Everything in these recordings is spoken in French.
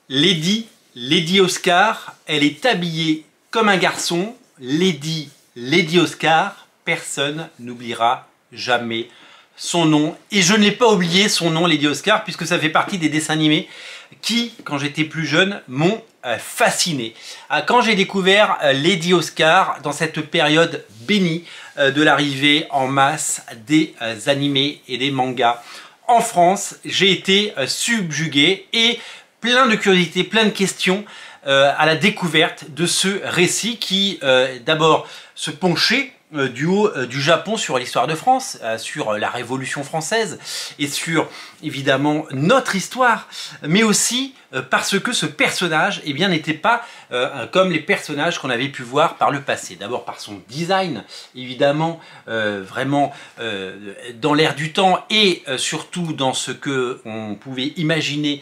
Lady Oscar, elle est habillée comme un garçon. Lady Oscar, personne n'oubliera jamais son nom. Et je ne l'ai pas oublié son nom, Lady Oscar, puisque ça fait partie des dessins animés qui, quand j'étais plus jeune, m'ont fasciné. Quand j'ai découvert Lady Oscar, dans cette période bénie de l'arrivée en masse des animés et des mangas en France, j'ai été subjugué et plein de curiosités, plein de questions à la découverte de ce récit qui d'abord se penchait du haut du Japon sur l'histoire de France, sur la Révolution française et sur évidemment notre histoire, mais aussi parce que ce personnage eh bien, n'était pas comme les personnages qu'on avait pu voir par le passé. D'abord par son design, évidemment, vraiment dans l'air du temps et surtout dans ce que on pouvait imaginer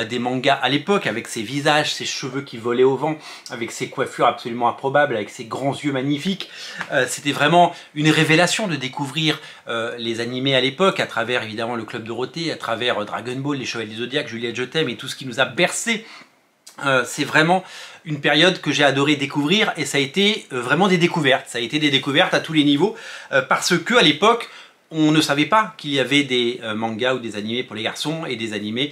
des mangas à l'époque, avec ses visages, ses cheveux qui volaient au vent, avec ses coiffures absolument improbables, avec ses grands yeux magnifiques. C'était vraiment une révélation de découvrir les animés à l'époque, à travers évidemment le Club Dorothée, à travers Dragon Ball, les Chevaliers du Zodiaque, Juliette je t'aime et tout ce qui nous a bercé. C'est vraiment une période que j'ai adoré découvrir et ça a été vraiment des découvertes. Ça a été des découvertes à tous les niveaux parce que à l'époque, on ne savait pas qu'il y avait des mangas ou des animés pour les garçons et des animés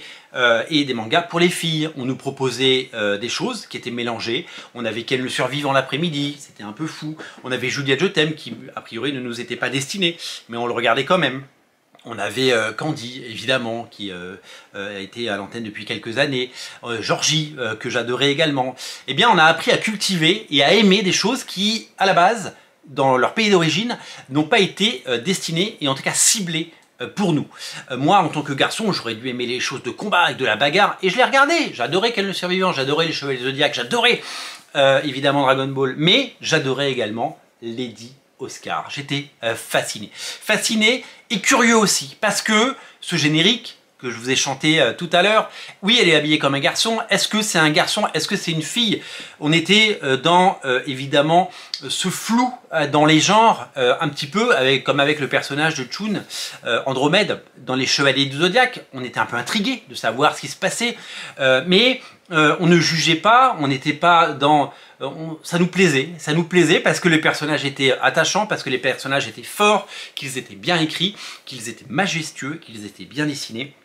et des mangas pour les filles. On nous proposait des choses qui étaient mélangées. On avait Ken le Survivant l'après-midi, c'était un peu fou. On avait Juliette je t'aime qui a priori ne nous était pas destiné, mais on le regardait quand même. On avait Candy, évidemment, qui a été à l'antenne depuis quelques années. Georgie, que j'adorais également. Eh bien, on a appris à cultiver et à aimer des choses qui, à la base, dans leur pays d'origine, n'ont pas été destinées et en tout cas ciblées pour nous. Moi, en tant que garçon, j'aurais dû aimer les choses de combat avec de la bagarre et je les regardais. J'adorais Ken le Survivant, j'adorais les Chevaliers du Zodiaque, j'adorais évidemment Dragon Ball, mais j'adorais également Lady Oscar. J'étais fasciné. Fasciné et curieux aussi, parce que ce générique que je vous ai chanté tout à l'heure, oui, elle est habillée comme un garçon. Est-ce que c'est un garçon? Est-ce que c'est une fille? On était dans, évidemment, ce flou dans les genres, un petit peu, comme avec le personnage de Chun, Andromède, dans les Chevaliers du Zodiaque. On était un peu intrigués de savoir ce qui se passait, mais on ne jugeait pas, on n'était pas dans... ça nous plaisait parce que les personnages étaient attachants, parce que les personnages étaient forts, qu'ils étaient bien écrits, qu'ils étaient majestueux, qu'ils étaient bien dessinés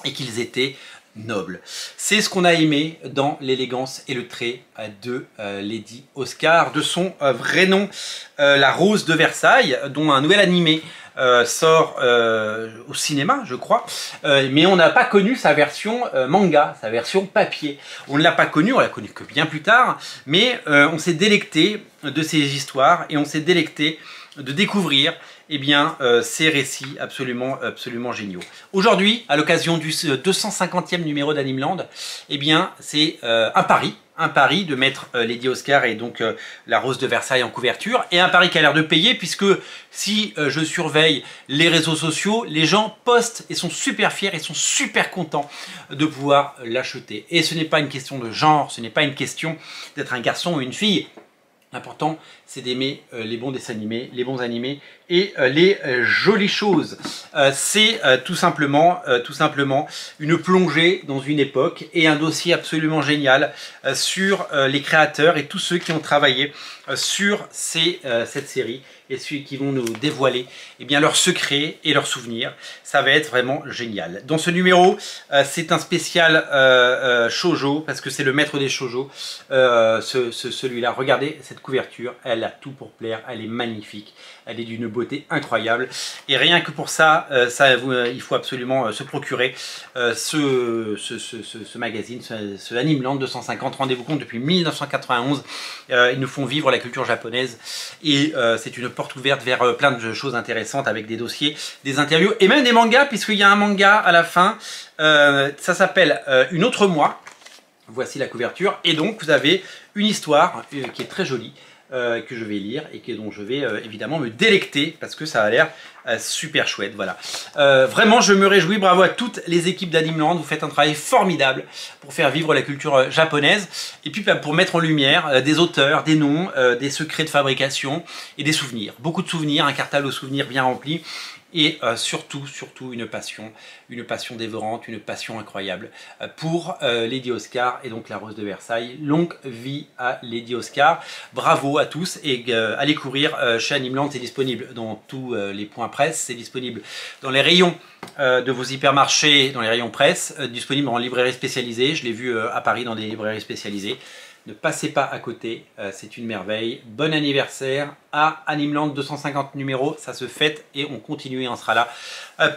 et qu'ils étaient nobles. C'est ce qu'on a aimé dans l'élégance et le trait de Lady Oscar, de son vrai nom, La Rose de Versailles, dont un nouvel animé sort au cinéma, je crois, mais on n'a pas connu sa version manga, sa version papier. On ne l'a pas connu, on l'a connu que bien plus tard, mais on s'est délecté de ces histoires et on s'est délecté de découvrir eh bien, ces récits absolument géniaux. Aujourd'hui, à l'occasion du 250e numéro d'Animeland, eh bien, c'est un pari de mettre Lady Oscar et donc La Rose de Versailles en couverture, et un pari qui a l'air de payer, puisque si je surveille les réseaux sociaux, les gens postent et sont super fiers et sont super contents de pouvoir l'acheter. Et ce n'est pas une question de genre, ce n'est pas une question d'être un garçon ou une fille. L'important, c'est d'aimer les bons dessins animés, les bons animés et les jolies choses. C'est tout simplement une plongée dans une époque et un dossier absolument génial sur les créateurs et tous ceux qui ont travaillé sur cette série et ceux qui vont nous dévoiler eh bien, leurs secrets et leurs souvenirs. Ça va être vraiment génial. Dans ce numéro, c'est un spécial shoujo, parce que c'est le maître des shoujo, celui-là. Regardez cette couverture, elle a tout pour plaire, elle est magnifique, elle est d'une beauté incroyable. Et rien que pour ça, il faut absolument se procurer ce magazine, ce Animeland 250. Rendez-vous compte, depuis 1991, ils nous font vivre la culture japonaise et c'est une porte ouverte vers plein de choses intéressantes avec des dossiers, des interviews et même des mangas, puisqu'il y a un manga à la fin, ça s'appelle Une autre moi. Voici la couverture et donc vous avez une histoire qui est très jolie, que je vais lire et dont je vais évidemment me délecter parce que ça a l'air super chouette. Voilà. Vraiment, je me réjouis. Bravo à toutes les équipes d'Animeland. Vous faites un travail formidable pour faire vivre la culture japonaise et puis pour mettre en lumière des auteurs, des noms, des secrets de fabrication et des souvenirs. Beaucoup de souvenirs, un cartable aux souvenirs bien rempli. et surtout une passion dévorante, une passion incroyable pour Lady Oscar et donc la Rose de Versailles. Longue vie à Lady Oscar. Bravo à tous et allez courir chez Animeland, c'est disponible dans tous les points presse, c'est disponible dans les rayons de vos hypermarchés, dans les rayons presse, disponible en librairie spécialisée. Je l'ai vu à Paris dans des librairies spécialisées. Ne passez pas à côté, c'est une merveille. Bon anniversaire à Animeland, 250 numéros, ça se fête et on continue et on sera là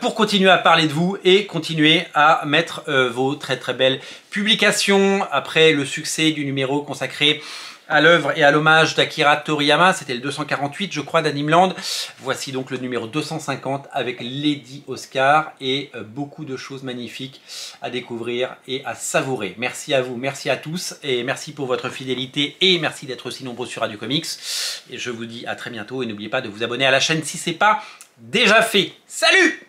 pour continuer à parler de vous et continuer à mettre vos très belles publications après le succès du numéro consacré à l'œuvre et à l'hommage d'Akira Toriyama. C'était le 248 je crois d'Animeland. Voici donc le numéro 250 avec Lady Oscar et beaucoup de choses magnifiques à découvrir et à savourer. Merci à vous, merci à tous et merci pour votre fidélité et merci d'être aussi nombreux sur Radio Comics. Et je vous dis à très bientôt et n'oubliez pas de vous abonner à la chaîne si ce n'est pas déjà fait. Salut!